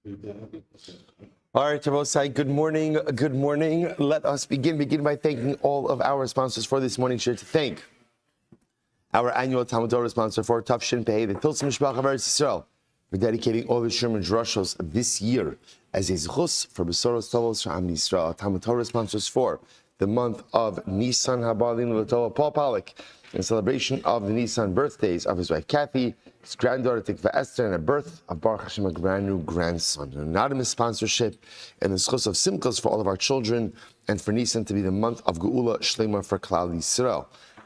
All right, Rabosai, good morning. Good morning. Let us begin by thanking all of our sponsors for this morning share. To thank our annual Talmud Torah sponsor for Tafshin Pei, the Tilsim Mishpach of Eretz Yisrael, for dedicating all the Sherman Drushos this year as a zchus for Besoros Tovos Sha'am Yisrael. Talmud Torah sponsors for the month of Nisan Habalin L'Tova Paul Pollack, in celebration of the Nisan birthdays of his wife Kathy, his granddaughter Tikva Esther, and a birth of Baruch Hashem, a brand new grandson. An anonymous sponsorship and the schus of Simchas for all of our children, and for Nisan to be the month of Geula Shlema for Klal Yisrael.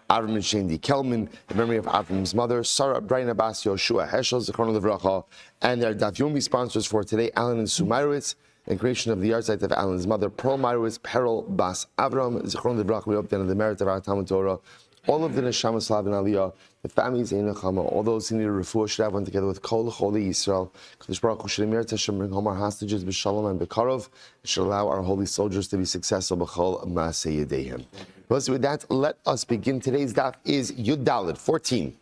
Avram and Shane D. Kelman, in memory of Avram's mother, Sarah, Brian Abbas, Yoshua, Heschel, Zichron Livracha, and their Daf Yomi sponsors for today, Alan and Sue Meyrowitz, in creation of the yard site of Alan's mother, Pearl Meyrowitz, Peril Bas Avram, Zichron Livracha. We hope that in the merit of our Talmud Torah, all of the Neshama Slav and Aliyah, the families in Nechama, all those who need a refuah should have one together with Kol Choli Yisrael. Kadosh Baruch Hu should emir Hashem bring home our hostages b'shalom and b'karov. It should allow our holy soldiers to be successful b'chol ma'aseh yedeihem. With that, let us begin. Today's daf is Yud Daled 14.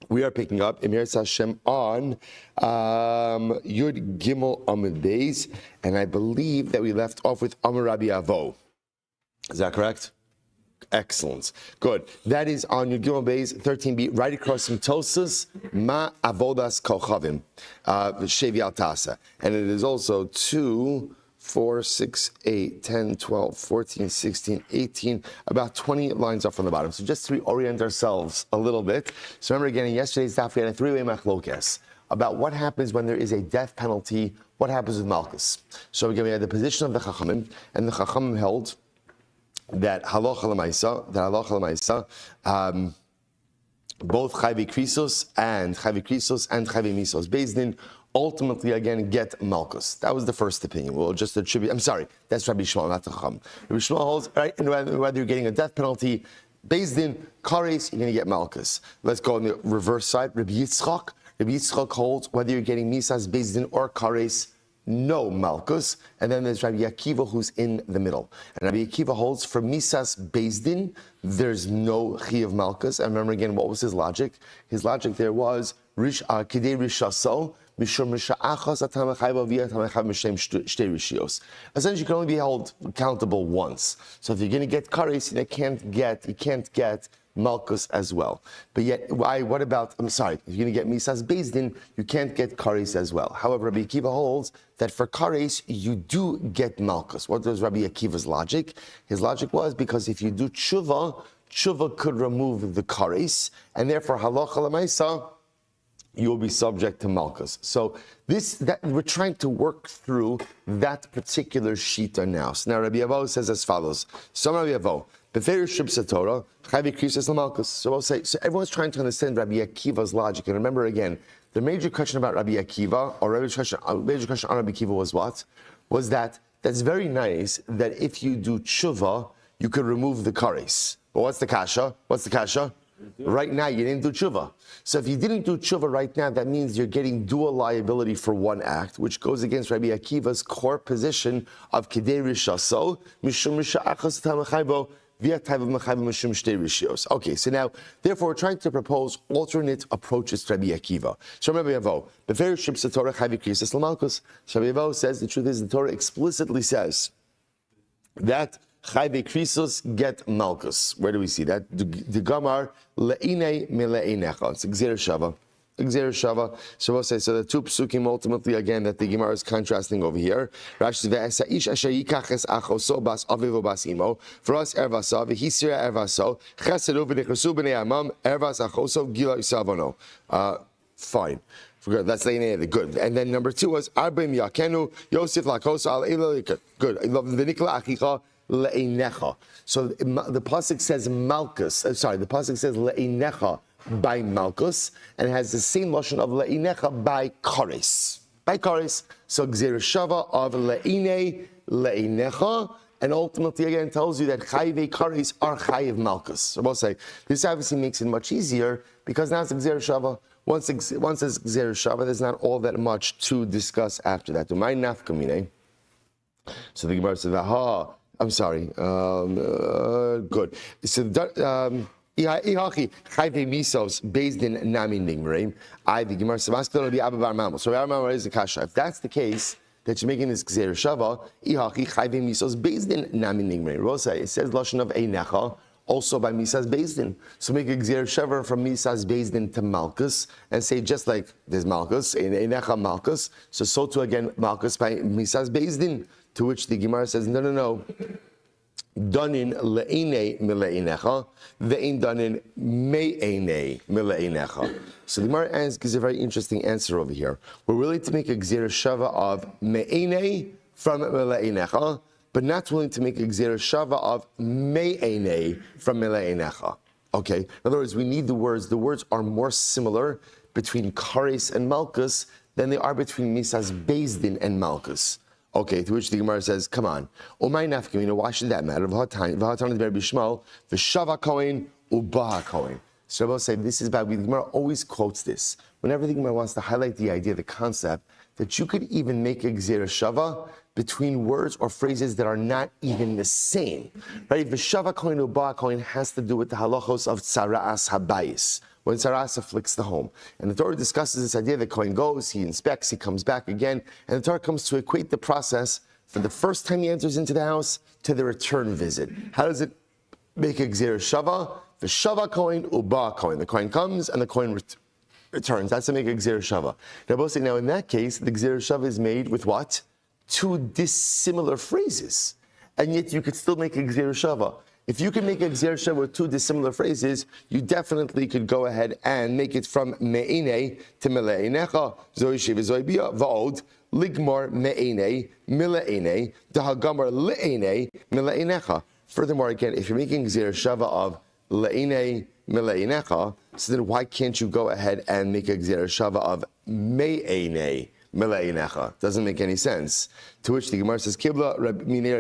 We are picking up Emir Hashem on Yud Gimel Amud Beis, and I believe that we left off with Amar Rabbi Avo. Is that correct? Excellent. Good. That is on Yud Gimel Beis 13b, right across from Tosas, Ma Avodas Kochavim, Shevi Al Tasa. And it is also 2, 4, 6, 8, 10, 12, 14, 16, 18, about 20 lines up from the bottom. So just to reorient ourselves a little bit. So remember again, in yesterday's daf, we had a three-way machlokes about what happens when there is a death penalty, what happens with malkus. So again, we had the position of the Chachamim, and the Chachamim held that halacha l'maisa, both chayvei krisos and chayvei misos based in ultimately again get malkus. That was the first opinion. We'll just attribute. I'm sorry, that's Rabbi Shmuel, not the Chacham. Rabbi Shmuel holds right, and whether you're getting a death penalty based in kareis, you're going to get malkus. Let's go on the reverse side. Rabbi Yitzchak holds whether you're getting misas based in or kareis, no malkus. And then there's Rabbi Akiva who's in the middle. And Rabbi Akiva holds for misas bezdin, there's no chi of malkus. And remember again, what was his logic? His logic there was kidei rishaso mishum risha'achas atam chayva via atam chayv mishem shtei rishios. Essentially, you can only be held accountable once. So if you're going to get kareis, you can't get malkus as well. But yet, what about, if you're going to get misas bezdin, you can't get kareis as well. However, Rabbi Akiva holds that for kareis, you do get malkus. What was Rabbi Akiva's logic? His logic was because if you do tshuva could remove the kareis, and therefore halacha l'maisa, you will be subject to malkus. So we're trying to work through that particular shita now. So now Rabbi Avo says as follows. So Rabbi Avo, so we'll say, so everyone's trying to understand Rabbi Akiva's logic. And remember again, the major question about Rabbi Akiva, or major question on Rabbi Akiva was what? Was that's very nice that if you do tshuva, you could remove the kareis. But what's the kasha? Right now, you didn't do tshuva. So if you didn't do tshuva right now, that means you're getting dual liability for one act, which goes against Rabbi Akiva's core position of kidei rishaso, mishum risha'achas tamachaybo, via type of machayv mishum shtei rishios. Okay, so now, therefore, we're trying to propose alternate approaches to Rabbi Akiva. So Rabbi Avo, befer shibsa Torah chayvi krisis l'malkus. So Rabbi Avo says, the truth is, the Torah explicitly says that chayvei krisos get malkus. Where do we see that? The Gamar le'inei mile'inecha. It's Gzer Shava. So we'll say, so the two psukim ultimately again that the Gemara is contrasting over here. Rashi ve'esa ish asher yikaches achoso bas avivo bas imo. For us ervasa v'hisira ervaso chesedu v'nichrasu b'nei amam ervas achoso gila isavono. Fine. Good. That's the good. And then number 2 was arbim yakenu yosef lakoso al elo. Good. V'nikla achicha. Le'inecha. So the pasuk says malkus. The pasuk says le'inecha by malkus, and it has the same lashon of le'inecha by kareis. So gzer shava of le'inecha, and ultimately again tells you that chayvei kareis are chayiv malkus. So we'll say this obviously makes it much easier because now it's gzer shava. Once it's gzer shava, there's not all that much to discuss after that. Umay nafkamine. So the Gemara says, aha. I'm sorry. Good. So Ihachi chayve misos bezdin nami nigmarim. I the Gemara Samaskal Rabbi Abba Bar Mamo. So Rabbi Bar Mamo is the kasha. If that's the case, that you're making this gzeir shava, ihachi chayve misos bezdin nami nigmarim. Rosa, it says lashon of einecha, also by misas bezdin. So make a gzeir shava from misas bezdin to malkus, and say just like there's malkus, einecha malkus. So too again malkus by misas bezdin. To which the Gemara says no. Danin le'ine mile'inecha, ve'in danin me'ene mile'inecha. So the Gemara gives a very interesting answer over here. We're willing to make a gzeir shava of me'ene from mile'inecha, but not willing to make a gzeir shava of me'ene from mile'inecha. Okay? In other words, we need the words. The words are more similar between kareis and malkus than they are between misas bezdin and malkus. Okay, to which the Gemara says, come on. Why should that matter? Rabbi Shmuel, the Shava Kohen, Ubaha Kohen. So Rabbi say this is bad. The Gemara always quotes this. Whenever the Gemara wants to highlight the idea, the concept, that you could even make a Gzeira Shava between words or phrases that are not even the same. Right? The Shava Kohen, Ubaha Kohen has to do with the halachos of Tzara'as Habayis, when Saras afflicts the home. And the Torah discusses this idea that Kohen goes, he inspects, he comes back again, and the Torah comes to equate the process from the first time he enters into the house to the return visit. How does it make a Gzeir Shava? The Shava Kohen, Uba Kohen. The Kohen comes and the Kohen returns. That's to make a Gzeir Shava. Now in that case, the Gzeir Shava is made with what? Two dissimilar phrases. And yet you could still make a Gzeir Shava. If you can make a gzeir shava with two dissimilar phrases, you definitely could go ahead and make it from me'ine to mile'inecha, zoi shiv zoi bia, va'od, ligmar me'ine, mile'ine, dahagamar le'ine, mile'inecha. Furthermore, again, if you're making gzeir shava of le'ine, mile'inecha, so then why can't you go ahead and make a gzeir shava of me'ine, mile'inecha? Doesn't make any sense. To which the Gemara says, Kibla minei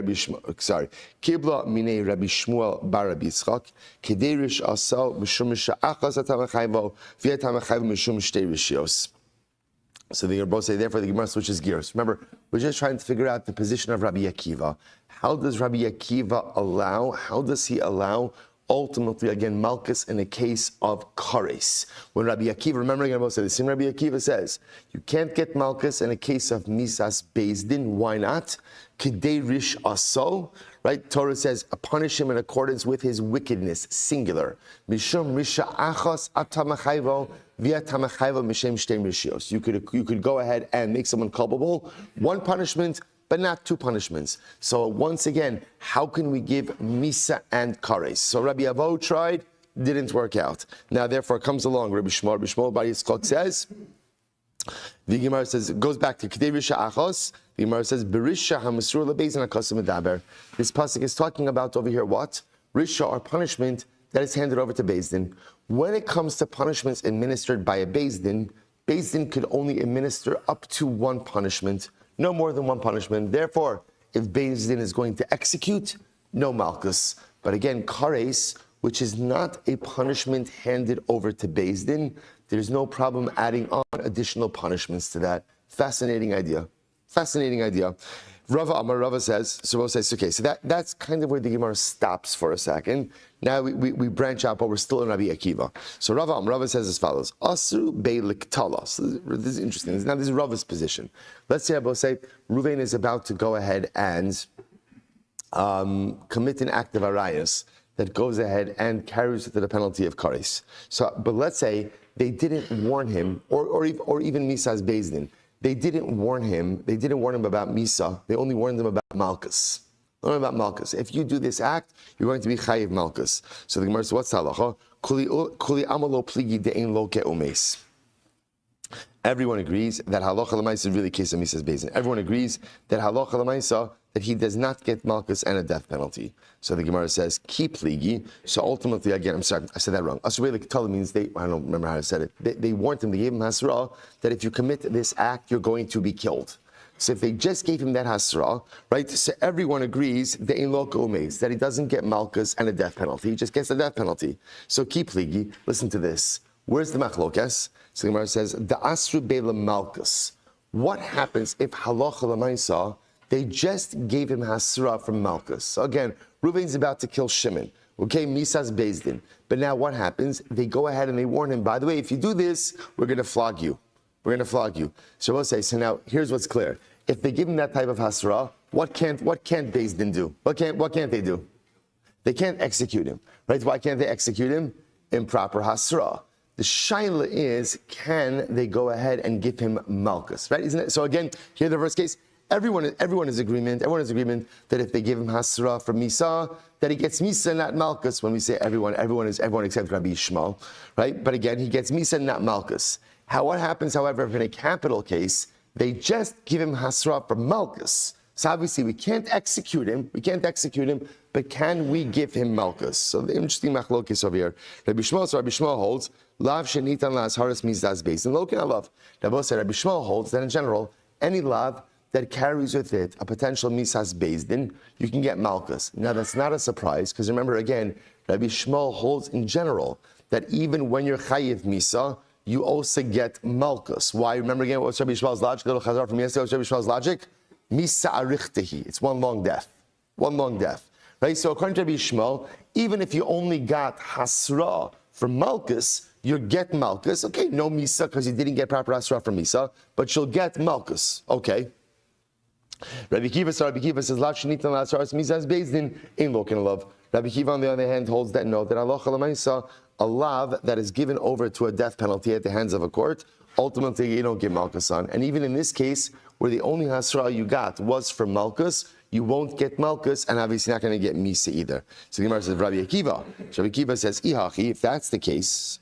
Rabbi Shmuel bar Rabbi Yitzchak, kederish asal mishum sha'achas atamachayvo v'yatamachayvo mishum shtei rishios. So the Gemara say, therefore the Gemara switches gears. Remember, we're just trying to figure out the position of Rabbi Akiva. How does Rabbi Akiva allow? How does he allow? Ultimately, again, malkus in a case of kareis. When Rabbi Akiva, remember again, the same Rabbi Akiva says, you can't get malkus in a case of misas bezdin. Why not? Kidei rish aso, right? Torah says, punish him in accordance with his wickedness, singular. Mishum risha achas atamachayvo via tamachayvo mishem shteim rishios. You could go ahead and make someone culpable. One punishment, but not two punishments. So once again, how can we give Misa and Kareis? So Rabbi Avo tried, didn't work out. Now therefore comes along Rabbi Shmuel Bar Yitzchak says, the Gemara says, it goes back to Kedei Risha Achos, the Gemara says, Berisha HaMasur LeBeizin HaKosim Medaber. This pasuk is talking about over here what? Risha, or punishment that is handed over to Bezdin. When it comes to punishments administered by a Bezdin could only administer up to one punishment, no more than one punishment. Therefore, if Beis Din is going to execute, no malkus. But again, kareis, which is not a punishment handed over to Beis Din, there's no problem adding on additional punishments to that. Fascinating idea. Rava says, okay, so that's kind of where the Gemara stops for a second. Now we branch out, but we're still in Rabbi Akiva. So Rava says as follows, Asru be'liktala. So this is interesting. Now this is Rava's position. Let's say Ruvain is about to go ahead and commit an act of arayas that goes ahead and carries it to the penalty of kareis. So, but let's say they didn't warn him, or even Misa's Beis Din. They didn't warn him about Misa. They only warned him about malkus. Only about malkus. If you do this act, you're going to be chayiv malkus. So the Gemara says, what's halacha? Kuli amalo pligi de'ein lo ke'umes. Everyone agrees that halacha l'maisa is really case of Misa's Beis Din. Everyone agrees that halacha l'maisa, that he does not get malkus and a death penalty. So the Gemara says, ki pligi. So ultimately, again, I'm sorry, I said that wrong. Asurei l'ktala means I don't remember how I said it. They warned him, they gave him hasra, that if you commit this act, you're going to be killed. So if they just gave him that hasra, right, so everyone agrees, that he doesn't get malkus and a death penalty, he just gets a death penalty. So ki pligi, listen to this. Where's the machlokas? So the Gemara says, the asru be'la malkus. What happens if halacha l'maisa, they just gave him hasra from malkus? So again, Reuven's about to kill Shimon. Okay, misas bezdin. But now what happens? They go ahead and they warn him, by the way, if you do this, we're going to flog you. We're going to flog you. So we'll say, so now here's what's clear. If they give him that type of hasra, what can't bezdin do? What can't they do? They can't execute him, right? Why can't they execute him? Improper hasra. The shaila is, can they go ahead and give him malkus, right? Isn't it? So again, here the first case, everyone is agreement that if they give him hasra from misa, that he gets misa, not malkus. When we say everyone except Rabbi Shmuel, right? But again, he gets misa, not malkus. What happens, however, if in a capital case, they just give him hasra from malkus? So obviously we can't execute him, but can we give him malkus? So the interesting machlokes over here. Rabbi Shmuel holds, lav shenitan la'asharis mizdas beis. And look at love. Rabbi Shmuel holds that in general, any lav that carries with it a potential misas bezdin, you can get malkus. Now that's not a surprise, because remember again, Rabbi Shmuel holds in general that even when you're chayiv misa, you also get malkus. Why? Remember again, what's Rabbi Shmuel's logic? Little chazar from yesterday, what's Rabbi Shmuel's logic? Misa arichtehi. It's one long death. Right? So according to Rabbi Shmuel, even if you only got hasra from malkus, you get malkus. Okay, no misa because you didn't get proper hasra from misa, but you'll get malkus. Okay. Rabbi Kiva says, "Lav shenitan la'asharis misas bezdin in lokin love." Rabbi Kiva, on the other hand, holds that no, that halacha l'maisa, a lav that is given over to a death penalty at the hands of a court, ultimately you don't give malkus on. And even in this case, where the only hasra you got was from malkus, you won't get malkus, and obviously not going to get misa either. So the Gemara says, Rabbi Akiva. So Rabbi Akiva says, Ihachi, if that's the case,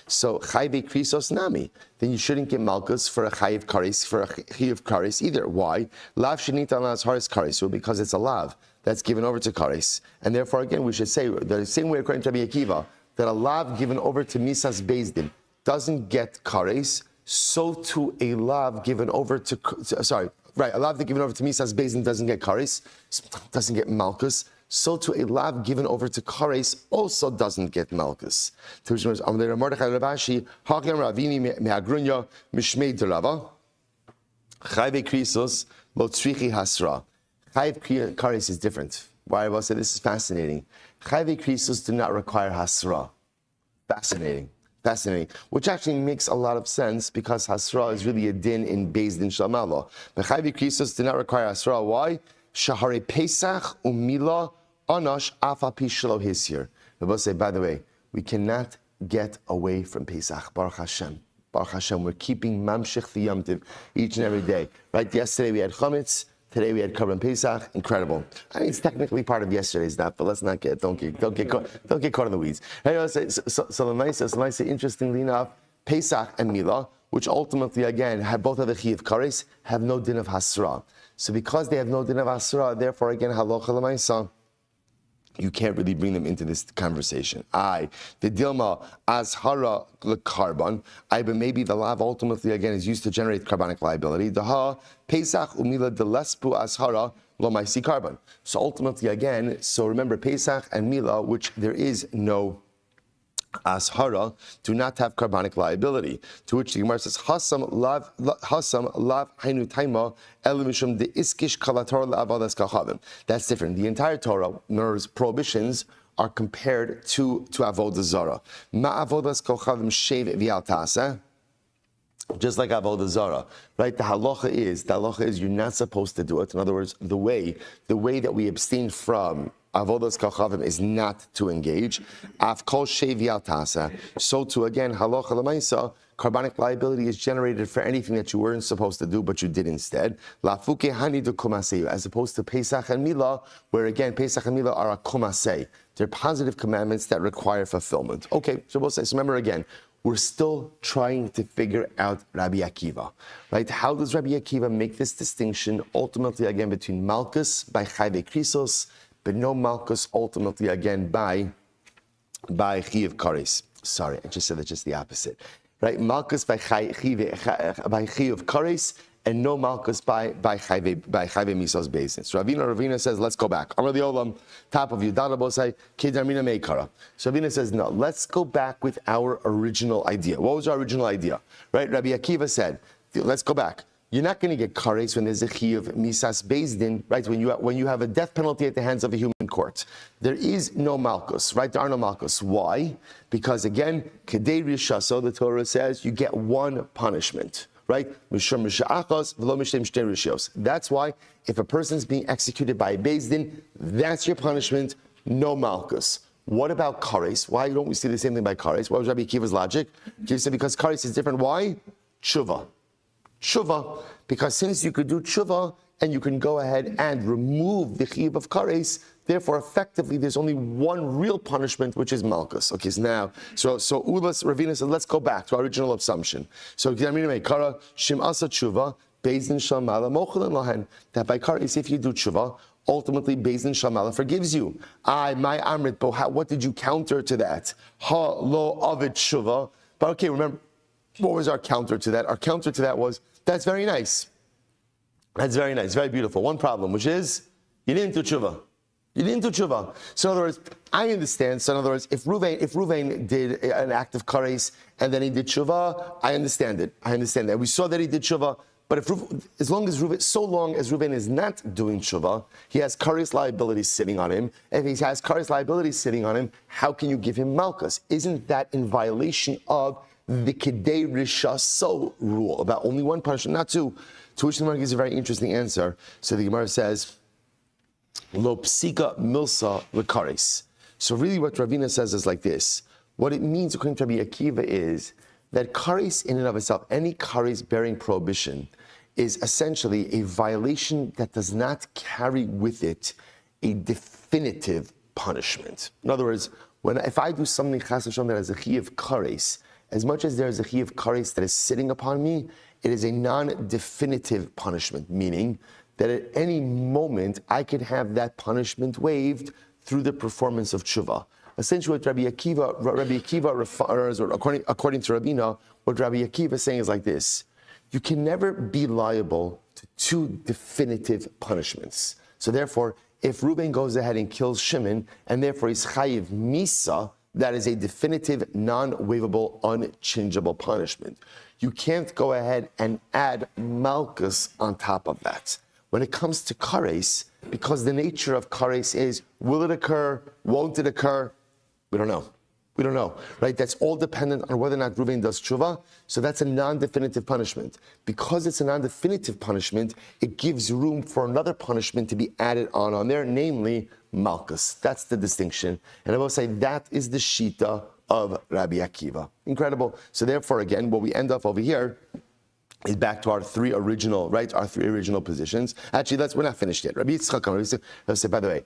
so chayve krisos nami, then you shouldn't get malkus for a chayiv kareis, either. Why? Lav shenita las haris kareis, because it's a lav that's given over to kareis, and therefore again we should say the same way according to Rabbi Akiva that a lav given over to misas bezdin doesn't get kareis, so to a lav given over to a lav given over to misas bezdin doesn't get kareis, doesn't get malkus. So to a lav given over to kareis also doesn't get malkus. Chayiv kareis is different. Why I will say this is fascinating. Chayiv krisos do not require hasra. Fascinating. Which actually makes a lot of sense because hasra is really a din in Beis Din Shalmalo. But Chayiv krisos do not require hasra. Why? Shahari Pesach umila anash afa pishlo hisir. We will say, by the way, we cannot get away from Pesach. Baruch Hashem. We're keeping mamshich the Yom Tiv each and every day. Right? Yesterday we had chametz. Today we had Korban Pesach, incredible. I mean, it's technically part of yesterday's daf, but let's not don't get caught in the weeds. Anyway, so the Maisa, interestingly enough, Pesach and Milah, which ultimately again both have the Chiyuv Kareis, have no din of Hasra. So because they have no din of Hasra, therefore again Halacha L'Maisa, you can't really bring them into this conversation. The dilma azhara lekarban. But maybe the lav ultimately again is used to generate carbonic liability. The ha pesach umila delespu azhara lo maisi carbon. So ultimately again, so remember Pesach and Mila, which there is no ashara, do not have carbonic liability. To which the Gemara says, Hasam lav hainu taima elimishum de iskish kalator la'avadas kachavim. That's different. The entire Torah, Noah's prohibitions, are compared to avodah zara. Ma'avodas kachavim shev v'al taseh. Just like avodah zara, right? The halacha is you're not supposed to do it. In other words, the way that we abstain from avodas kachavim is not to engage. Af kol shevi al tasa. So too again, halacha l'maisa, carbonic liability is generated for anything that you weren't supposed to do, but you did instead. Lafuke hani de kumasei, as opposed to Pesach and Milah, where again Pesach and Milah are a kumasei. They're positive commandments that require fulfillment. Okay, so we'll say. So remember again, we're still trying to figure out Rabbi Akiva, right? How does Rabbi Akiva make this distinction ultimately again between malkus by chayve krisos, but no malkus ultimately again by chiyuv kareis? Sorry, I just said that's just the opposite, right? Malkus by chiyuv kareis, and no malkus by chayve misos basin. So Ravina says, let's go back. Amar the Olam, top of you, Dadabosai, Kedarmina Meikara. So Ravina says, no, let's go back with our original idea. What was our original idea? Right? Rabbi Akiva said, let's go back. you're not going to get kareis when there's a chiyuv misas beis din, right? When you have a death penalty at the hands of a human court. There is no malkus, right? There are no malkus. Why? Because again, kedei rishaso, the Torah says, you get one punishment, right? That's why if a person's being executed by a beis din, that's your punishment, no malkus. What about kareis? Why don't we see the same thing by kareis? What was Rabbi Akiva's logic? He said because kareis is different. Why? Tshuva. Tshuva, because since you could do tshuva and you can go ahead and remove the chiyuv of kareis, therefore effectively there's only one real punishment, which is malkus. Okay, so now, so Ulas Ravina said, let's go back to our original assumption. So kara shim asa tshuva beis din shamala mochelen lahen, that by kareis if you do tshuva, ultimately beis din shamala forgives you. My amrit, but what did you counter to that? Ha lo avid tshuva. But okay, remember. What was our counter to that? Our counter to that was, that's very nice. That's very nice, very beautiful. One problem, which is, you didn't do tshuva. You didn't do tshuva. So in other words, I understand. So in other words, if Ruvain did an act of kareis and then he did tshuva, I understand it. I understand that. We saw that he did tshuva, but so long as Ruvain is not doing tshuva, he has kareis liability sitting on him. If he has kareis liability sitting on him, how can you give him malkus? Isn't that in violation of the kedei rishaso rule about only one punishment, not two? To which the Gemara gives a very interesting answer. So the Gemara says, "Lo psika milsa lekareis." So really, what Ravina says is like this: what it means, according to Rabbi Akiva, is that kareis in and of itself, any kareis bearing prohibition, is essentially a violation that does not carry with it a definitive punishment. In other words, if I do something chas v'shalom that has a chiyuv kareis, as much as there is a chiyuv kareis that is sitting upon me, it is a non-definitive punishment, meaning that at any moment I could have that punishment waived through the performance of tshuva. Essentially, what Rabbi Akiva refers, or according to Rabina, what Rabbi Akiva is saying is like this: you can never be liable to two definitive punishments. So therefore, if Reuben goes ahead and kills Shimon, and therefore he's chayiv misa, that is a definitive, non-waivable, unchangeable punishment. You can't go ahead and add malkus on top of that. When it comes to kareis, because the nature of kareis is, will it occur, won't it occur? We don't know. We don't know, right? That's all dependent on whether or not Reuven does tshuva. So that's a non-definitive punishment. Because it's a non-definitive punishment, it gives room for another punishment to be added on there, namely malkus. That's the distinction. And I will say that is the shita of Rabbi Akiva. Incredible. So therefore, again, what we end up over here is back to our three original positions. Actually, we're not finished yet. Rabbi Yitzchak, by the way,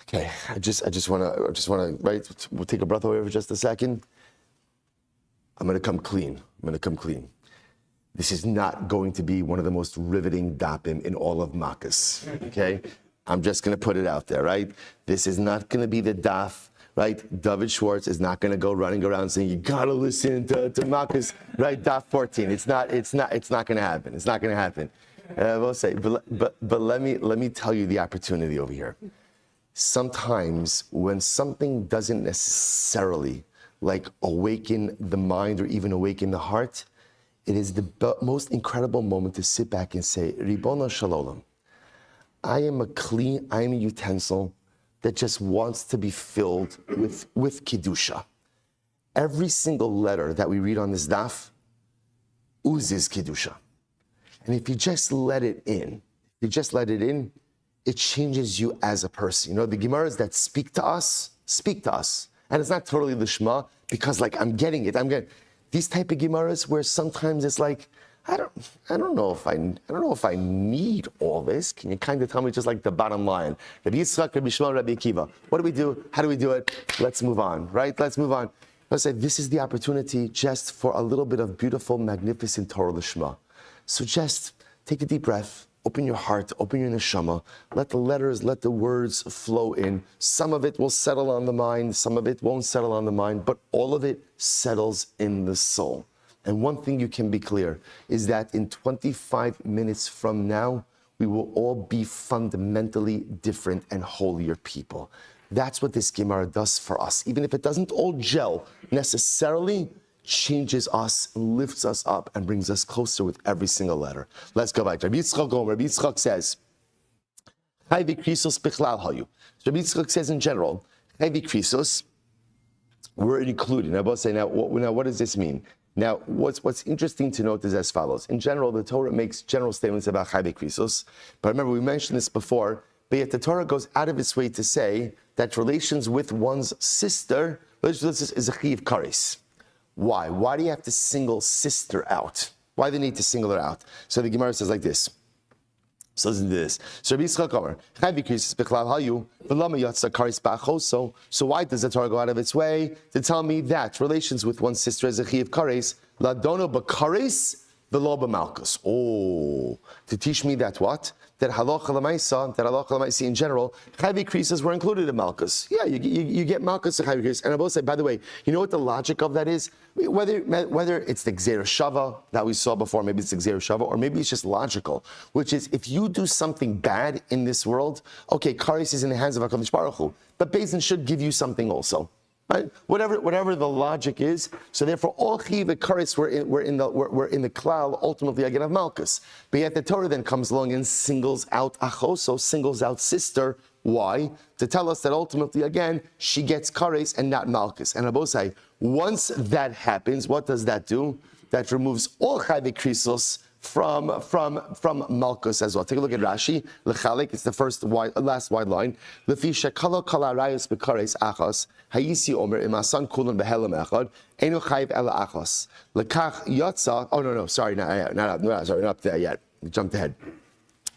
okay, I just want to, right, we'll take a breath away for just a second. I'm going to come clean. This is not going to be one of the most riveting dapim in all of Makkos, okay? I'm just going to put it out there, right? This is not going to be the daf, right? David Schwartz is not going to go running around saying, you got to listen to Makkos, right? Daf 14. It's not going to happen. It's not going to happen. I will say, but let me tell you the opportunity over here. Sometimes when something doesn't necessarily like awaken the mind or even awaken the heart, it is the most incredible moment to sit back and say, Ribono Shalom, I am a utensil that just wants to be filled with Kiddusha. Every single letter that we read on this daf oozes Kiddusha. And if you just let it in, it changes you as a person. You know, the Gemaras that speak to us. And it's not totally the Shema, because like I'm getting these type of Gemaras where sometimes it's like, I don't know if I need all this. Can you kind of tell me just like the bottom line? Rabbi Yitzchak, Rabbi Shmuel, Rabbi Akiva. What do we do? How do we do it? Let's move on, right? Let's move on. Let's say this is the opportunity just for a little bit of beautiful, magnificent Torah L'Shma. So just take a deep breath. Open your heart, open your neshama. Let the letters, let the words flow in. Some of it will settle on the mind, some of it won't settle on the mind, but all of it settles in the soul. And one thing you can be clear is that in 25 minutes from now, we will all be fundamentally different and holier people. That's what this Gemara does for us. Even if it doesn't all gel necessarily, changes us, lifts us up, and brings us closer with every single letter. Let's go back. Rabbi Yitzchak says, Rabbi Yitzchak says in general, Rabbi Krisos were included. Now, both say, now, what does this mean? Now, what's interesting to note is as follows. In general, the Torah makes general statements about Chayve Krisos, but remember, we mentioned this before, but yet the Torah goes out of its way to say that relations with one's sister is a chiv kareis. Why? Why do you have to single sister out? Why do they need to single her out? So the Gemara says like this. So listen to this. So why does the Torah go out of its way to tell me that relations with one's sister is a chiv kareis? Ladono b'kareis v'lo b'malkus. Oh, to teach me that what? That halacha l'maisa in general, chayvi krisos were included in malkus. Yeah, you get malkus and chayvi krisos. And I will say, by the way, you know what the logic of that is? Whether it's the gzeira shava that we saw before, maybe it's the gzeira shava, or maybe it's just logical, which is if you do something bad in this world, okay, kareis is in the hands of HaKadosh Baruch Hu, but Beis Din should give you something also. Right? Whatever the logic is, so therefore all chiv and kareis were in the klal ultimately again of malkus. But yet the Torah then comes along and singles out achoso, singles out sister. Why? To tell us that ultimately again she gets kareis and not malkus. And Abosai, once that happens, what does that do? That removes all chayve krisos from malkus as well. Take a look at Rashi. Lechalik, it's the last wide line. Lefi shekala kala rayos bekareis achos hayisi omer imasan kulan behelam echad enu chayv ela achos lekach yatsa. Oh no, sorry, not up there yet. Jumped ahead.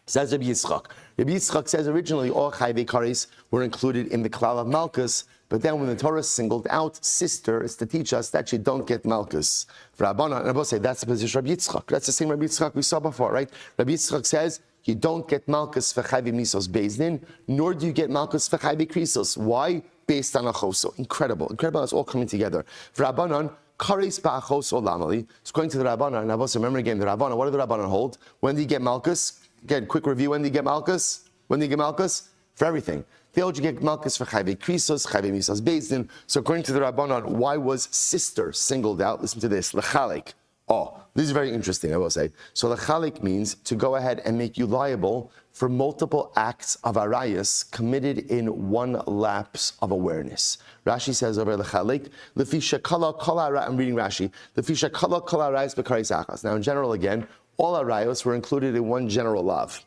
Says Rabbi Yitzchak. Rabbi Yitzchak says originally all chayve kareis were included in the klal of malkus. But then when the Torah singled out sister, it's to teach us that you don't get malkus. Rabbanan, and I will say that's the position of Rabbi Yitzchak. That's the same Rabbi Yitzchak we saw before, right? Rabbi Yitzchak says you don't get malkus for chayve misos Beis Din, nor do you get malkus for chayve krisos. Why? Based on achoso. Incredible. It's all coming together. Rabbanan, kareis ba'achoso lamali. It's going to the Rabbanan, and I will say, remember again, the Rabbanan, what do the Rabbanan hold? When do you get malkus? Again, quick review, when do you get malkus? When do you get malkus? For everything. They all get malkus for chayve krisos, chayve misos Beis Din. So according to the Rabbanan, why was sister singled out? Listen to this, lechalik. Oh, this is very interesting, I will say. So lechalik means to go ahead and make you liable for multiple acts of arayas committed in one lapse of awareness. Rashi says over lechalik, lefisha kala kala. I'm reading Rashi. Lefisha kala kala arayas b'kareis achas. Now in general, again, all arayos were included in one general lav.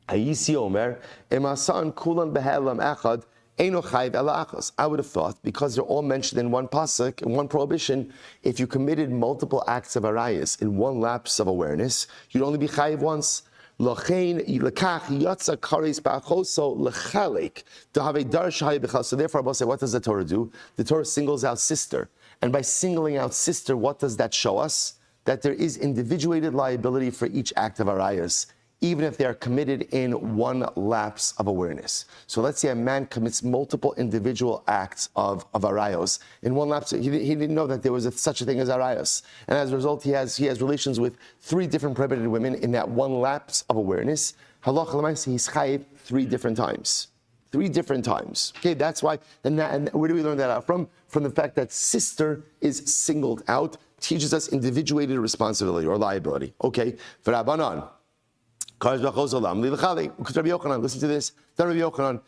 Ayisi Omer, Emasan Kulan Behelam Echad, Eino Chayv Ela Achos. I would have thought, because they're all mentioned in one pasuk, in one prohibition, if you committed multiple acts of arayas in one lapse of awareness, you'd only be Chayv once. Lochein Lekach Yatsa Kareis Ba'achoso Lechalek to have a Dar Shahai B'chal. So therefore, I will say, what does the Torah do? The Torah singles out sister. And by singling out sister, what does that show us? That there is individuated liability for each act of arayas, even if they are committed in one lapse of awareness. So let's say a man commits multiple individual acts of arayos. In one lapse, he didn't know that there was such a thing as arayos. And as a result, he has relations with 3 different prohibited women in that one lapse of awareness. Halacha l'maisa, he's chayiv 3 different times. 3 different times. Okay, that's why, and where do we learn that out from? From the fact that sister is singled out, teaches us individuated responsibility or liability. Okay, for Rabbanan, listen to this. Rabbi Yochanan,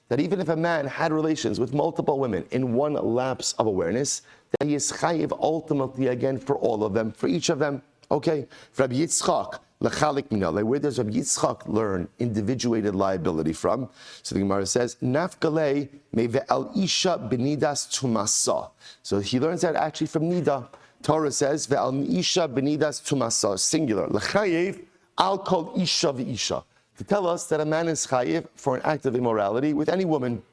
that even if a man had relations with multiple women in one lapse of awareness, that he is chayiv ultimately again for all of them, for each of them. Okay, Rabbi Yitzchak, where does Rabbi Yitzchak learn individuated liability from? So the Gemara says, Nafkalei meve'al isha benidas tumasa. So he learns that actually from Nida. Torah says, "Ve'al isha benidas tumasa," singular. L'chayev al kol isha v'isha, to tell us that a man is chayev for an act of immorality with any woman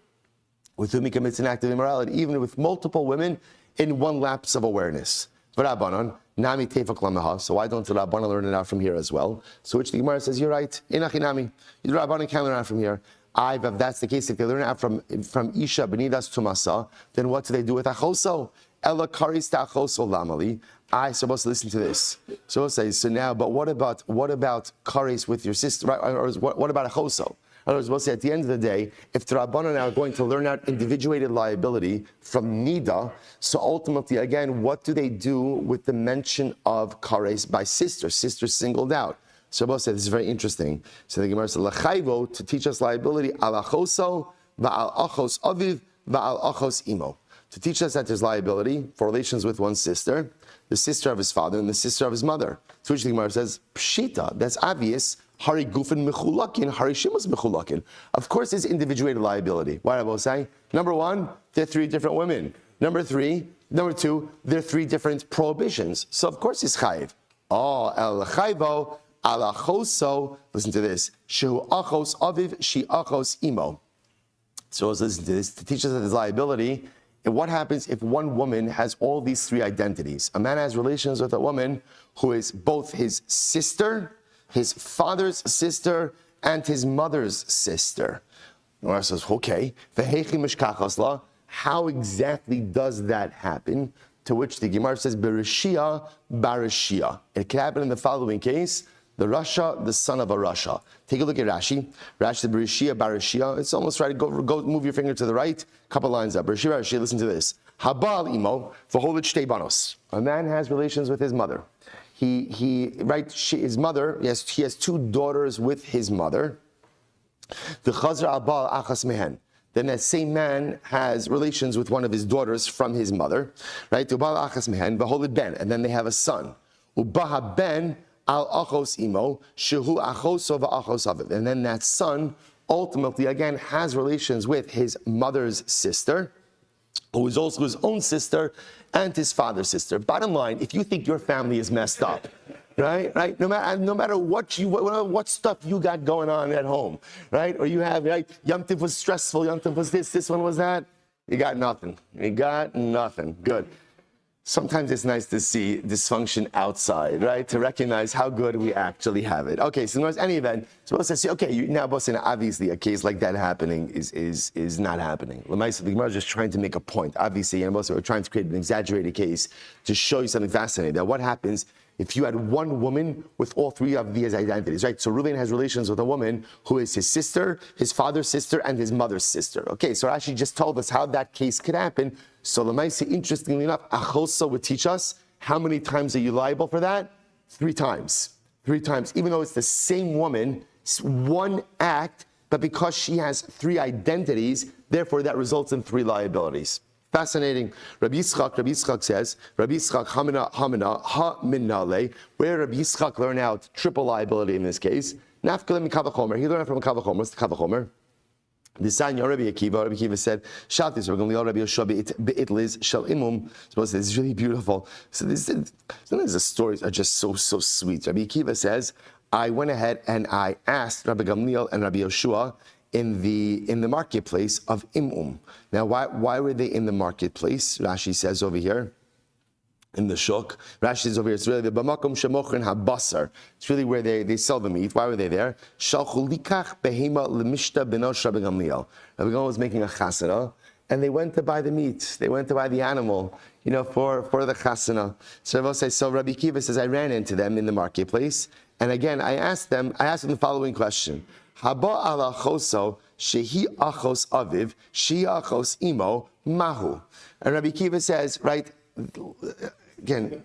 with whom he commits an act of immorality, even with multiple women in one lapse of awareness. V'Rabbanan nami tefak lamaha. So why don't the Rabbanan learn it out from here as well? So which the Gemara says, you're right. Inachinami. The Rabbanan can learn out from here. If that's the case, if they learn out from isha benidas tumasa, then what do they do with achoso? Ela kareis ta'achoso lamali. I'm supposed to listen to this. So say, so now, but what about kareis with your sister? Right? Or what about achoso? other words, we'll say at the end of the day, if the Rabbanan are going to learn out individuated liability from Nida, so ultimately, again, what do they do with the mention of kareis by sister? Sister singled out. So we'll say this is very interesting. So the Gemara says, L'chayvo, to teach us liability, al achoso, va'al achos aviv, va'al achos imo. To teach us that there's liability for relations with one sister, the sister of his father, and the sister of his mother. To which the Gemara says, Pshita, that's obvious. Hari gufin mechulakin, hari shimas mechulakin. Of course, there's individuated liability. Why am I saying? Number one, they're three different women. Number two, they're three different prohibitions. So of course, it's chayiv. Oh, el chayvo, al achoso. Listen to this. Shehu achos aviv, she achos imo. So let's listen to this to teach us that there's liability. And what happens if one woman has all these three identities? A man has relations with a woman who is both his sister, his father's sister, and his mother's sister. The Gemara says, okay, how exactly does that happen? To which the Gemara says, Bereshia, Bareshia. It can happen in the following case. The Rasha, the son of a Rasha. Take a look at Rashi. Rashi, the Bereshia, Bareshia. It's almost right. Go, move your finger to the right. Couple lines up. Bereshia, Bareshia. Listen to this. Habal imo v'holit shtei banos. A man has relations with his mother. His mother. Yes, he has two daughters with his mother. The chazra abal achas mehen. Then that same man has relations with one of his daughters from his mother. Right? Ubal achas mehen v'holit ben, and then they have a son. Ubaha ben. Al achos imo, shehu achos v'achos aviv. And then that son ultimately, again, has relations with his mother's sister, who is also his own sister, and his father's sister. Bottom line, if you think your family is messed up, right? No matter what stuff you got going on at home, right? Or you have, right? Yom Tov was stressful, Yom Tov was this one was that. You got nothing. Good. Sometimes it's nice to see dysfunction outside, right? To recognize how good we actually have it. Okay, so in any event, so we'll say, okay, now obviously a case like that happening is not happening. The Gemara is just trying to make a point. Obviously, and we're trying to create an exaggerated case to show you something fascinating. That what happens if you had one woman with all three of these identities, right? So Reuven has relations with a woman who is his sister, his father's sister, and his mother's sister. Okay, so Rashi just told us how that case could happen. So Lamaisi, interestingly enough, Achosa would teach us how many times are you liable for that? 3 times. 3 times. Even though it's the same woman, it's one act, but because she has 3 identities, therefore that results in 3 liabilities. Fascinating. Rabbi Yitzchak says, Rabbi Yitzchak hamina ha minnale, where Rabbi Yitzchak learned out triple liability in this case. Nafkalim kavachomer. He learned it from a kavachomer. What's the kavachomer? The sign Rabbi Akiva said, Shatis, we're going to Rabbi Yoshua be'itliz shel imum. Suppose this is really beautiful. So sometimes the stories are just so sweet. Rabbi Akiva says, I went ahead and I asked Rabbi Gamliel and Rabbi Yoshua in the marketplace of imum. Now, why were they in the marketplace? Rashi says over here, in the shuk. Rashi says over here, it's really the b'makom shemochrin habasar. It's really where they sell the meat. Why were they there? Shalchu likach behema lemishta benosh Rabbi Gamliel. Rabbi Gamliel was making a chasana, and they went to buy the meat. They went to buy the animal, for the chasana. So Rabbi Akiva says, I ran into them in the marketplace, and again, I asked them the following question. Haba ala choso shehi achos aviv, shehi achos imo, mahu. And Rabbi Akiva says, right, again,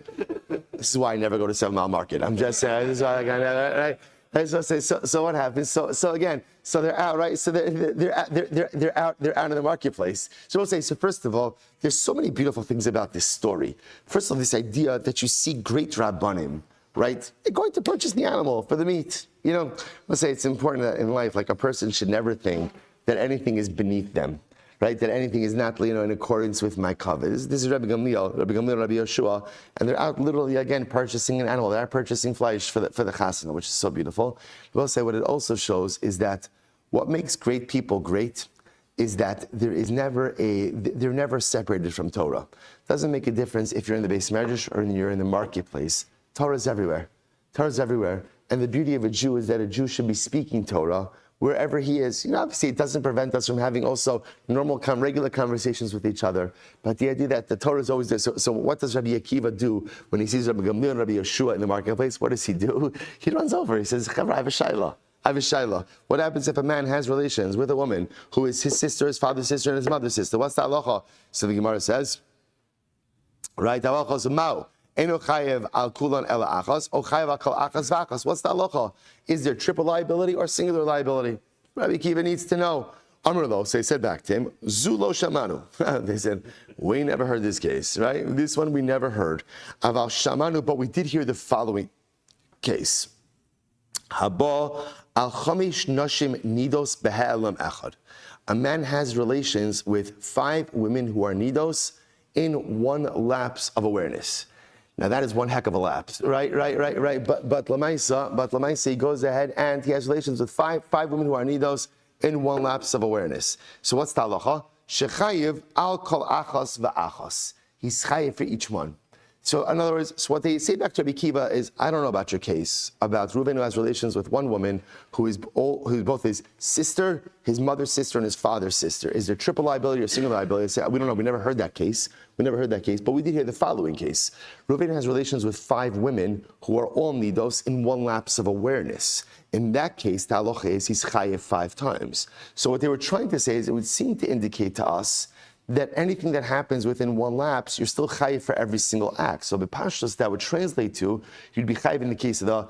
this is why I never go to 7 Mile Market. I'm just saying, this is why I never, right? So what happens? So again, so they're out, right? So they're out in the marketplace. So we'll say, so first of all, there's so many beautiful things about this story. First of all, this idea that you see great rabbanim, right? They're going to purchase the animal for the meat. Let's say it's important that in life, like a person should never think that anything is beneath them. Right, that anything is not, in accordance with my covet. This is Rabbi Gamliel, Rabbi Yoshua, and they're out literally again purchasing an animal. They're purchasing flesh for the chasana, which is so beautiful. We'll say what it also shows is that what makes great people great is that they're never separated from Torah. It doesn't make a difference if you're in the Beis Medrash or you're in the marketplace. Torah is everywhere. And the beauty of a Jew is that a Jew should be speaking Torah wherever he is. Obviously it doesn't prevent us from having also normal, regular conversations with each other. But the idea that the Torah is always there. So what does Rabbi Akiva do when he sees Rabbi Gamliel and Rabbi Yoshua in the marketplace? What does he do? He runs over. He says, Chavra, I have a shayla. Avishayla. What happens if a man has relations with a woman who is his sister, his father's sister, and his mother's sister? What's the halacha? So the Gemara says, right? What's the halacha? Is there triple liability or singular liability? Rabbi Kiva needs to know. Amrlo, so they said back to him, Zulo Shamanu. They said, we never heard this case, right? This one we never heard. Aval Shamanu, but we did hear the following case. Haba al chamish nashim nidos behe'elam echad. A man has relations with 5 women who are nidos in one lapse of awareness. Now that is one heck of a lapse, right? But Lamaisa, he goes ahead and he has relations with five women who are nidos in one lapse of awareness. So what's the halacha? Shechayiv al kol achas va'achas. He's chayiv for each one. So in other words, so what they say back to Rabbi Kiva is, I don't know about your case about Reuven who has relations with one woman who's both his sister, his mother's sister, and his father's sister. Is there triple liability or single liability? They say, we don't know. We never heard that case. But we did hear the following case. Reuven has relations with 5 women who are all nidos in one lapse of awareness. In that case, the halacha is he's chayiv 5 times. So what they were trying to say is it would seem to indicate to us that anything that happens within one lapse, you're still chayiv for every single act. So b'pashtus, that would translate to, you'd be chayiv in the case of the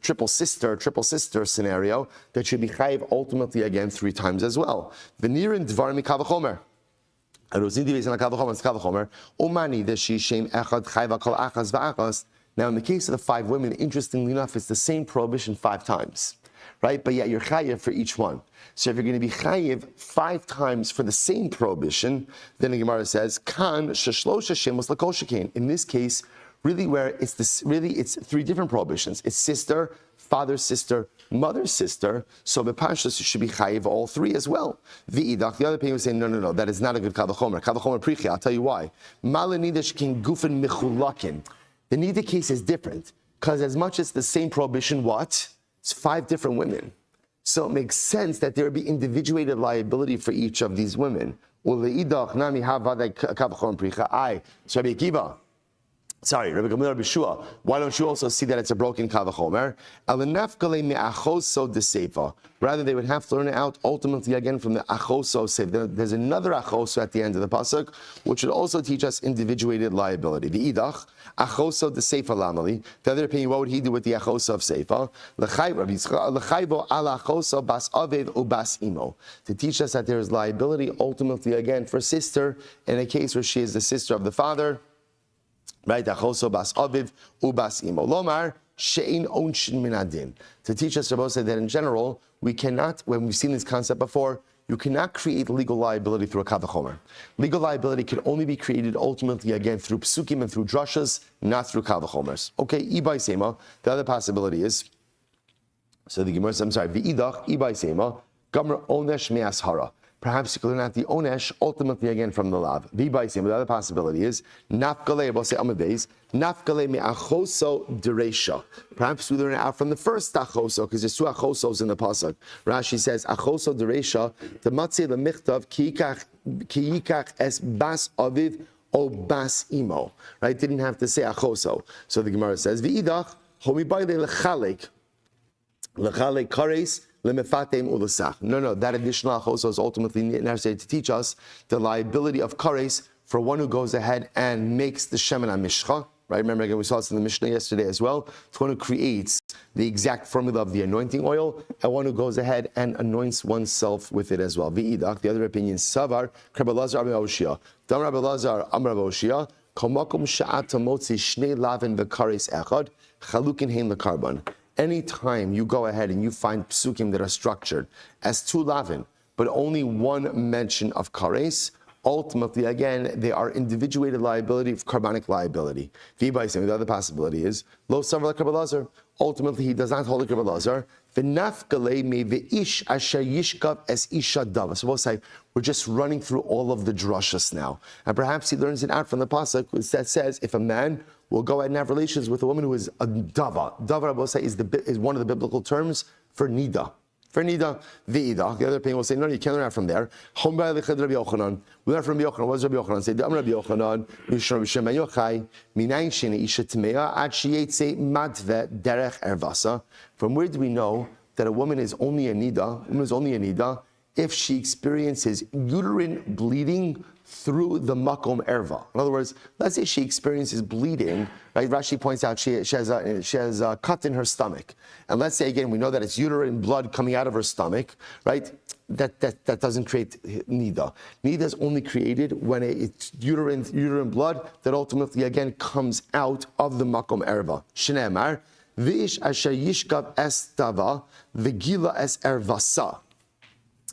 triple sister scenario, that you'd be chayiv ultimately again 3 times as well. V'nirin dvar mikav chomer. Now in the case of the 5 women, interestingly enough, it's the same prohibition 5 times. Right? But yet you're chayiv for each one. So if you're going to be chayiv 5 times for the same prohibition, then the Gemara says, Kan sheshlosh shemos l'kol shekain. In this case, really it's 3 different prohibitions. It's sister, father's sister, mother's sister. So b'pashtus you should be chayiv all 3 as well. V'idach, the other opinion was saying, no, that is not a good kavachomer. Kavachomer prichi, I'll tell you why. Malanidash kin gufen michulakin. The nida case is different because as much as the same prohibition, what? It's 5 different women. So it makes sense that there would be individuated liability for each of these women. So Rabbi Shua, why don't you also see that it's a broken kavachomer? Rather, they would have to learn it out ultimately again from the achoso seif. There's another achoso at the end of the pasuk, which would also teach us individuated liability. The idach achoso the seifa lamali. The other opinion, what would he do with the achoso of seifa? L'chayvo ala achoso bas aviv ubas imo, to teach us that there is liability ultimately again for sister in a case where she is the sister of the father. Right, achoso bas aviv ubas imo. Lomar she'in onshin minadin. To teach us, Rabbi said that in general, we cannot, when we've seen this concept before, you cannot create legal liability through a kavachomer. Legal liability can only be created ultimately again through psukim and through drashas, not through kavachomers. Okay, ibai sema. The other possibility is, so the Gemara says, v'idach ibai sema gamer onesh me'ashara. Perhaps you can learn out the onesh ultimately again from the lav. The other possibility is nafkale. We'll say amabez nafkale me'achoso dereisha. Perhaps we learn it out from the first achoso because there's 2 achosos in the pasuk. Rashi says achoso dereisha the matzeh the michtav ki yikach es bas aviv o bas imo. Right? Didn't have to say achoso. So the Gemara says v'idach homi bayle lechalek kareis. No, that additional achoso is ultimately necessary to teach us the liability of kareis for one who goes ahead and makes the shemen mishcha. Right? Remember again, we saw this in the Mishnah yesterday as well. It's one who creates the exact formula of the anointing oil, and one who goes ahead and anoints oneself with it as well. V'idach, the other opinion, savar Rabbi Lazar Amar Oshia. Dam Rabbi Lazar Amar Oshia. Komakom sha'ata motzi shnei lavin v'kareis echad chalukin hein lekarban. Anytime you go ahead and you find psukim that are structured as 2 lavin, but only 1 mention of kareis, ultimately, again, they are individuated liability of carbonic liability. The other possibility is, lo savar like Rabbi Lazar. Ultimately, he does not hold like Rabbi Lazar. V'nafkale me ve'ish asher yishkav es isha dava. So we'll say, we're just running through all of the drashas now. And perhaps he learns it out from the pasuk that says, if a man will go ahead and have relations with a woman who is a dava. Dava, I will say, is one of the biblical terms for nida. For nida, v'ida. The other opinion will say, no, you can't learn out from there. We learn from Rabbi Yochanan. What does Rabbi Yochanan say? Rabbi Yochanan, Mishra B'Shem Yochai, Minayin Sheni Isha Tmeya, Ad Sheyetze Matve Derech Ervasa. From where do we know that a woman is only a nida, if she experiences uterine bleeding through the makom erva. In other words, let's say she experiences bleeding, right? Rashi points out she has a cut in her stomach. And let's say, again, we know that it's uterine blood coming out of her stomach, right? That doesn't create nida. Nida is only created when it's uterine blood that ultimately, again, comes out of the makom erva. Shneimar, v'ish asher yishkav es tava, v'gila es ervasa.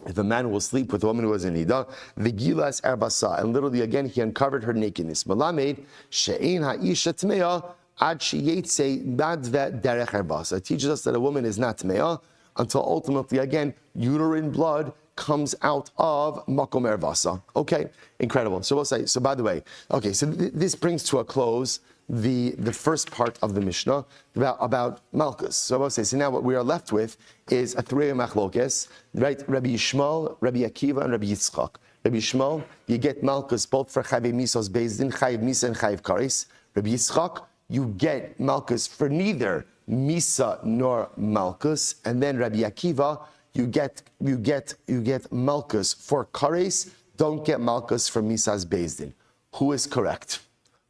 If a man will sleep with a woman who was in nida, v'gila es ervasa, and literally again he uncovered her nakedness. Malamed she'ein ha'isha tmeya ad sheyetze badve derech ervasa. It teaches us that a woman is not tmeya until ultimately again uterine blood comes out of makom ervasa. Okay, incredible. So we'll say. So by the way, okay. So this brings to a close the first part of the Mishnah about malkus. So we'll say. So now what we are left with is a three machlokes, right? Rabbi Shmuel, Rabbi Akiva, and Rabbi Yitzchak. Rabbi Shmuel, you get malkus both for chayiv misos based in chayiv misa and chayiv kareis. Rabbi Yitzchak, you get malkus for neither misa nor malkus, and then Rabbi Akiva, you get malkus for kareis. Don't get malkus for misas based in. Who is correct?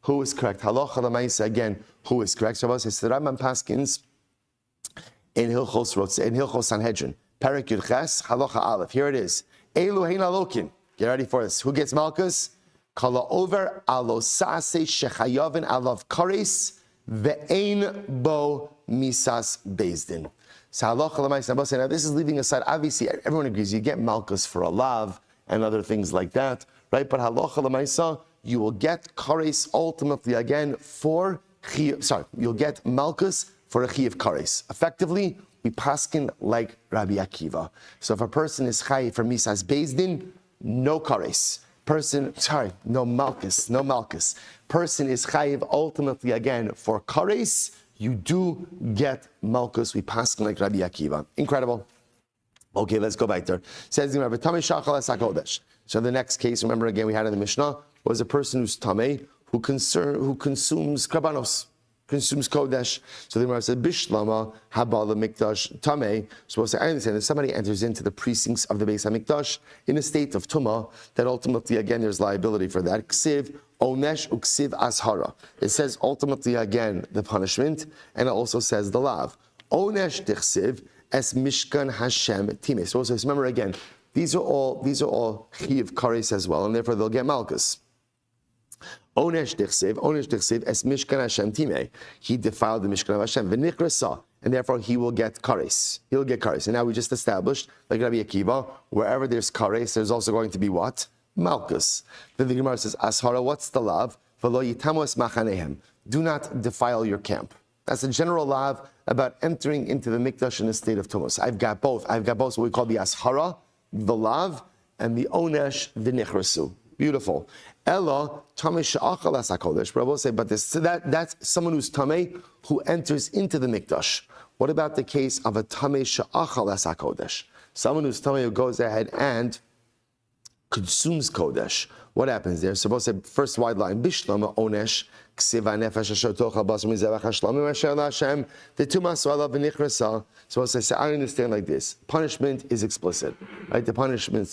Who is correct? Halacha l'maisa again. Who is correct? So says the Rambam Paskins in Hilchos Sanhedrin, Perek Yud Ches, Halacha Aleph. Here it is. Elu hein alokin. Get ready for this. Who gets malkus? Kala over alo sase shechayavin alav kareis ve'ein bo misas bezdin. So halacha l'maisa. Now this is leaving aside. Obviously, everyone agrees you get malkus for a lav and other things like that, right? But halacha l'maisa, you will get kareis ultimately again for you'll get malkus for a chiyuv kareis. Effectively, we paskin like Rabbi Akiva. So if a person is chayiv for misas bezdin, no kareis. No malkus. Person is chayiv ultimately again for kareis. You do get malkus. We paskin like Rabbi Akiva. Incredible. Okay, let's go back there. Says the Rabbi Tamei Shachal Es HaKodesh. So the next case, remember again, we had in the Mishnah, was a person who's tamei, who consumes krabanos, consumes kodesh. So the Gemara said, Bishlama habala Mikdash tamei. So we'll say, I understand if somebody enters into the precincts of the Beis HaMikdash in a state of Tumah, that ultimately again there's liability for that. Ksiv onesh uksiv ashara. It says ultimately again the punishment, and it also says the lav. Onesh dichsiv es mishkan Hashem times. So also remember again, these are all chiyuv kareis as well, and therefore they'll get malkus. Onesh dichsiv es mishkan Hashem time. He defiled the mishkan of Hashem v'nichrasa, and therefore he will get kareis. He'll get kareis. And now we just established, like Rabbi Akiva, wherever there's kareis, there's also going to be what? Malkus. Then the Gemara says, Ashara, what's the lav? V'lo yitamu es machanehem. Do not defile your camp. That's a general lav about entering into the Mikdash in a state of Tumah. I've got both what we call the Ashara, the lav, and the onesh, the nichrasu. Beautiful. Ella tamei she'achal es hakodesh. But I will say, that's someone who's tamei who enters into the Mikdash. What about the case of a tamei she'achal es hakodesh? Someone who's tamei who goes ahead and consumes kodesh. What happens there? So we'll say first wide line. Bishlama onesh ksiva nefesh asher tocha basar mizevach hashlamim asher laHashem the Tumah so'alav v'nichrasa. So we'll say I understand like this. Punishment is explicit, right? The punishment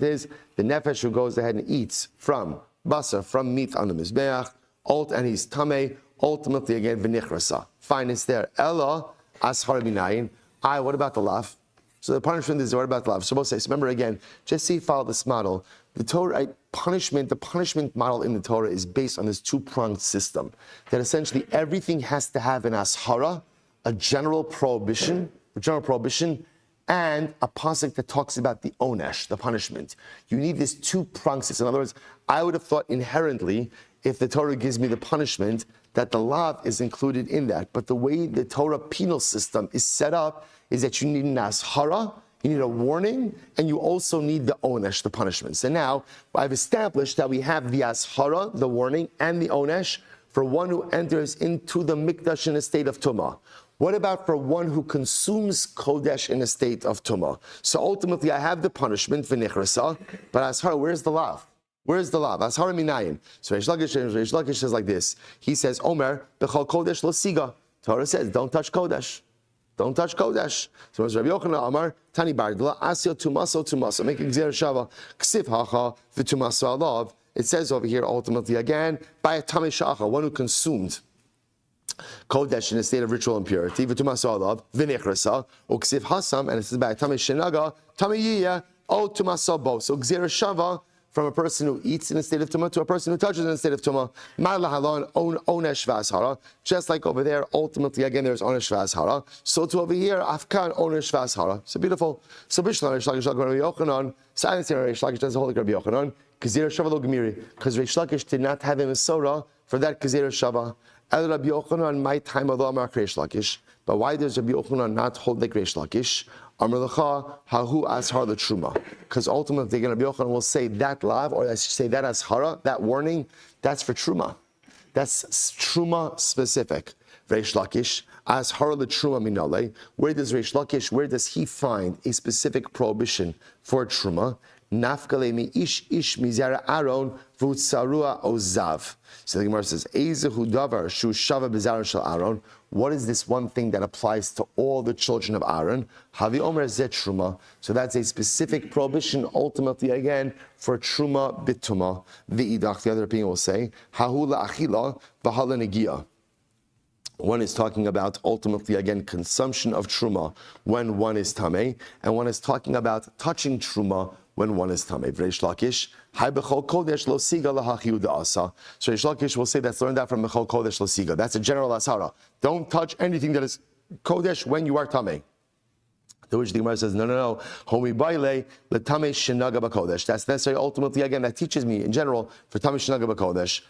is the nefesh who goes ahead and eats from basar, from meat on the mizbeach, and he's tamei. Ultimately again v'nichrasa. Fine, it's there. Ella ashar b'nayin. What about the lav? So the punishment is what about the lav? So we'll say, so remember again, just see, follow this model. The Torah, the punishment model in the Torah is based on this two-pronged system. That essentially everything has to have an ashara, a general prohibition, and a pasuk that talks about the onesh, the punishment. You need this two-pronged system. In other words, I would have thought inherently, if the Torah gives me the punishment, that the lav is included in that. But the way the Torah penal system is set up is that you need an ashara, you need a warning, and you also need the onesh, the punishment. So now, I've established that we have the ashara, the warning, and the onesh for one who enters into the Mikdash in a state of Tumah. What about for one who consumes kodesh in a state of Tumah? So ultimately, I have the punishment, v'nichrasa, but ashara, where's the lav? Where's the lav? Ashara minayin. So Reish Lakish says like this. He says, Omer, b'chol kodesh lo siga. Torah says, don't touch kodesh. Don't touch Kodesh. So as Rabbi Yochanan Amar, Tani Bardla, Asya Tumaso, make a Gzera Shava, Ksif Hacha, V'Tumaso Alav. It says over here, ultimately again, by a Tamei Sha'acha, one who consumed Kodesh in a state of ritual impurity, V'Tumaso Alav, V'Nechrasa, or Ksif Hasam, and it says by a Tamei Shenaga, Tamei Yiyah, O Tumaso Bo. So Gzera Shava, from a person who eats in a state of tumah to a person who touches in a state of tumah. Onesh v'ashara. Just like over there, ultimately, again, there's onesh v'ashara. So to over here, afkan onesh v'ashara. So beautiful. So Bishlan, Reish Lakish, Rabbi Yochanan, silence here, Reish Lakish does the whole like Rabbi Yochanan, Kazir Shava lo Gemiri, because Reish Lakish did not have a Masorah for that Kazir Shava. El Rabbi Yochanan, my time of Amar Reish Lakish. But why does Rabbi Yochanan not hold like Reish Lakish? Amar Lecha, Hahu Ashar the Truma. Because ultimately, Rabbi Yochanan will say that lav, or I should say that Ashara, that warning, that's for Truma. That's Truma specific. Reish Lakish, Ashar the Truma minale. Where does Reish Lakish, where does he find a specific prohibition for Truma? Nafkale mi ish mizera Aaron v'utzarua ozav. So the Gemara says, Ezehu davar shu shava b'zara shel Aaron. What is this one thing that applies to all the children of Aaron? Havi omer zet truma. So that's a specific prohibition, ultimately again for truma bituma. V'idach. The other opinion will say, Hahu la'achila v'hala negia. One is talking about ultimately again consumption of truma when one is tamei, and one is talking about touching truma when one is tamei. Reish Lakish, Hai b'chol kodesh lo siga lahachiu da'asa. So Reish Lakish will say that's learned out from b'chol kodesh lo siga. That's a general asara. Don't touch anything that is kodesh when you are tamei. To which the Gemara says, no. Homi baile le tamei shenaga b'kodesh. That's necessary. Ultimately, again, that teaches me in general for tamei shenaga b'kodesh.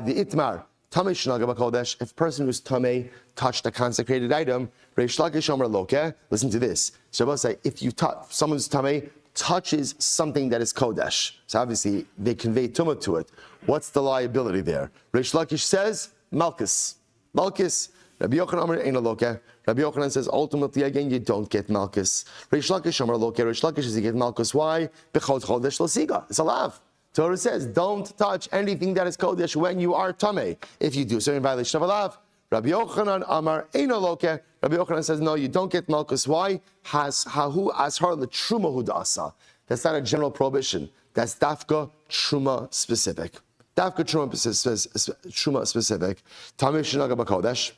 The itmar. Tamei shenaga b'kodesh. If a person who's tamei touched a consecrated item, Reish Lakish Omer Loke. Listen to this. Shabbos say if you touch someone's tamei touches something that is kodesh, so obviously they convey tumah to it. What's the liability there? Reish Lakish says malkus. Rabbi Yochanan Omer Ein Loke. Rabbi Yochanan says ultimately again you don't get malkus. Reish Lakish Omer Loke. Reish Lakish says you get malkus. Why? B'chol chodesh lo siga. It's a lav. Torah says, don't touch anything that is kodesh when you are tamei. If you do so, you're in violation of a lav. Rabbi Yochanan Amar Eino Loke. Rabbi Yochanan says, no, you don't get malkus. Why? Hahu ashar l'truma hudasa. That's not a general prohibition. That's dafka truma specific. Dafka truma specific. Tamei shenaga b'kodesh.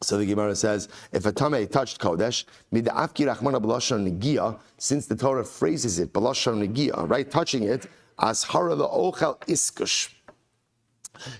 So the Gemara says, if a tamei touched kodesh, mida'afki rachmana b'lashon negia, since the Torah phrases it b'lashon negia, right, touching it, as hara la'ochel iskush.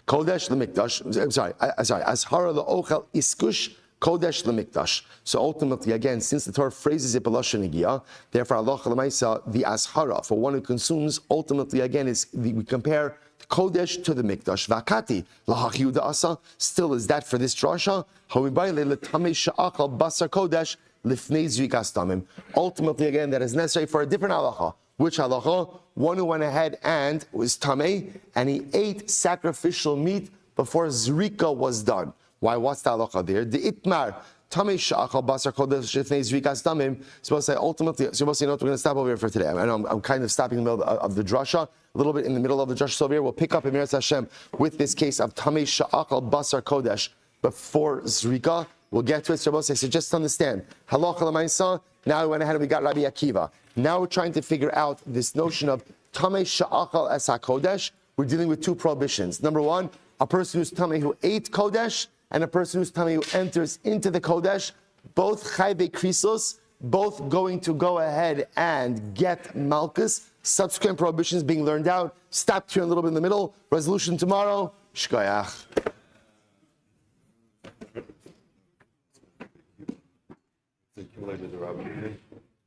Kodesh l'mikdash. I'm sorry. As hara la'ochel iskush. Kodesh l'mikdash. So ultimately, again, since the Torah phrases it b'lashon negia, therefore Allah l'maisa the ashara for one who consumes. Ultimately, again, we compare Kodesh to the Mikdash. Vakati lahachiu da'asa. Still, is that for this drasha? Homibayle letamei sha'achal basar Kodesh lifnei zrikas damim. Ultimately, again, that is necessary for a different halacha. Which halacha? One who went ahead and was tamei and he ate sacrificial meat before zrika was done. Why? What's the halacha there? The itmar. Tamei sha'achal basar kodesh lifnei zrikas damim. Supposed to say ultimately. Supposed to say, you know what? We're going to stop over here for today. I know I'm kind of stopping in the middle of the drasha, a little bit in the middle of the drasha. So over here, we'll pick up in Meretz Hashem with this case of tamei sha'achal basar kodesh before zrika. We'll get to it. So just understand. Halacha l'maisa. Now we went ahead and we got Rabbi Akiva. Now we're trying to figure out this notion of tamei sha'achal es hakodesh. We're dealing with two prohibitions. Number one, a person who's tamei who ate kodesh, and a person who's tamei who enters into the kodesh, both chayve krisos, both going to go ahead and get malkus. Subsequent prohibitions being learned out. Stop here a little bit in the middle. Resolution tomorrow. Shkoyach.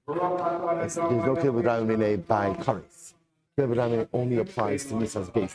There's no kibbutz by kareis. Kibbutz only applies to Mitzvah's base.